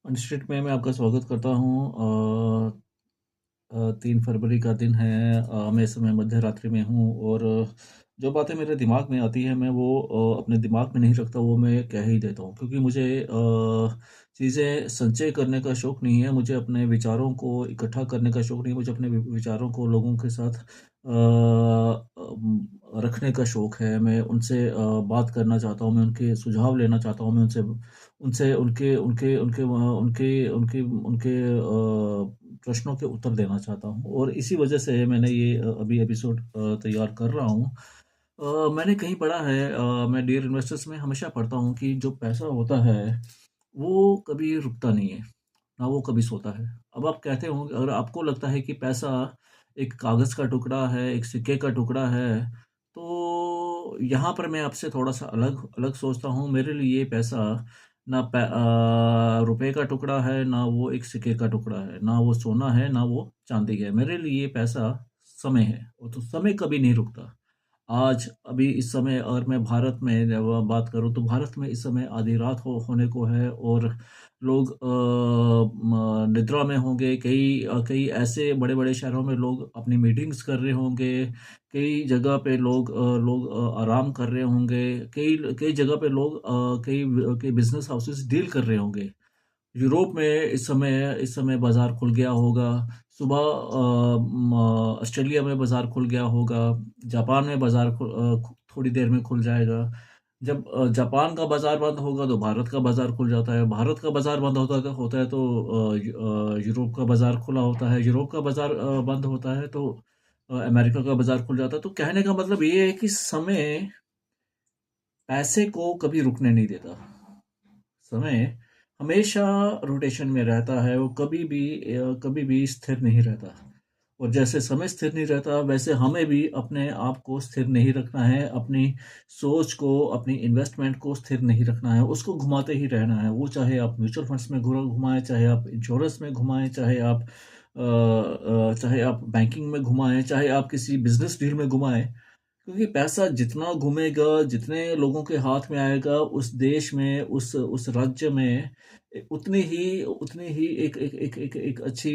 Unstated में मैं आपका स्वागत करता हूँ। 3 फरवरी का दिन है। मैं इस समय मध्य रात्रि में हूँ और जो बातें मेरे दिमाग में आती हैं मैं वो अपने दिमाग में नहीं रखता, वो मैं कह ही देता हूँ क्योंकि मुझे चीज़ें संचय करने का शौक नहीं है, मुझे अपने विचारों को इकट्ठा करने का शौक नहीं है, मुझे अपने विचारों को लोगों के साथ रखने का शौक है। मैं उनसे बात करना चाहता हूँ, मैं उनके सुझाव लेना चाहता हूँ, मैं उनसे उनसे उनके उनके उनके उनके उनके उनके प्रश्नों के उत्तर देना चाहता हूँ और इसी वजह से मैंने ये अभी एपिसोड तैयार कर रहा हूँ। मैंने कहीं पढ़ा है, मैं डियर इन्वेस्टर्स में हमेशा पढ़ता हूँ कि जो पैसा होता है, वो कभी रुकता नहीं है, ना वो कभी सोता है। अब आप कहते होंगे, अगर आपको लगता है कि पैसा एक कागज़ का टुकड़ा है, एक सिक्के का टुकड़ा है, तो यहाँ पर मैं आपसे थोड़ा-सा अलग अलग सोचता हूँ। मेरे लिए पैसा रुपए का टुकड़ा है, ना वो एक सिक्के का टुकड़ा है, ना वो सोना है, ना वो चाँदी है। मेरे लिए पैसा समय है, वो तो समय कभी नहीं रुकता। आज अभी इस समय अगर मैं भारत में जब बात करूँ तो भारत में इस समय आधी रात होने को है और लोग निद्रा में होंगे। कई ऐसे बड़े-बड़े शहरों में लोग अपनी मीटिंग्स कर रहे होंगे। कई जगह पे लोग आराम कर रहे होंगे। कई जगह पे लोग कई बिज़नेस हाउसेस डील कर रहे होंगे। यूरोप में इस समय बाज़ार खुल गया होगा। सुबह ऑस्ट्रेलिया में बाज़ार खुल गया होगा। जापान में बाज़ार थोड़ी देर में खुल जाएगा। जब जापान का बाज़ार बंद होगा तो भारत का बाज़ार खुल जाता है। भारत का बाज़ार बंद होता है तो यूरोप का बाज़ार खुला होता है। यूरोप का बाज़ार बंद होता है तो अमेरिका का बाज़ार खुल जाता है। तो कहने का मतलब ये है कि समय पैसे को कभी रुकने नहीं देता। समय हमेशा रोटेशन में रहता है, वो कभी भी स्थिर नहीं रहता। और जैसे समय स्थिर नहीं रहता, वैसे हमें भी अपने आप को स्थिर नहीं रखना है, अपनी सोच को, अपनी इन्वेस्टमेंट को स्थिर नहीं रखना है, उसको घुमाते ही रहना है। वो चाहे आप म्यूचुअल फंड्स में घुमाएँ, चाहे आप इंश्योरेंस में घुमाएँ, चाहे आप बैंकिंग में घुमाएँ, चाहे आप किसी बिज़नेस डील में घुमाएँ। क्योंकि पैसा जितना घूमेगा, जितने लोगों के हाथ में आएगा, उस देश में, उस राज्य में उतनी ही एक अच्छी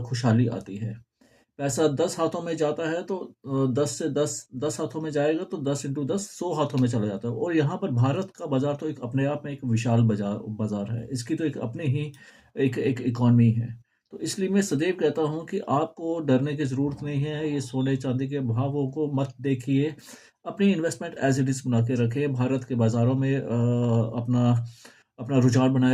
खुशहाली आती है। पैसा 10 हाथों में जाता है तो 10 हाथों में जाएगा तो 10 इंटू 10 100 हाथों में चला जाता है और यहाँ पर भारत का बाज़ार तो एक अपने आप में एक विशाल बाज़ार है। इसकी तो एक अपनी ही एक एक इकॉनमी है। तो इसलिए मैं सदैव कहता हूँ कि आपको डरने की ज़रूरत नहीं है, ये सोने-चाँदी के भावों को मत देखिए। अपनी इन्वेस्टमेंट एज़ इट इज़ बना के रखें। भारत के बाज़ारों में अपना अपना रुझान बनाए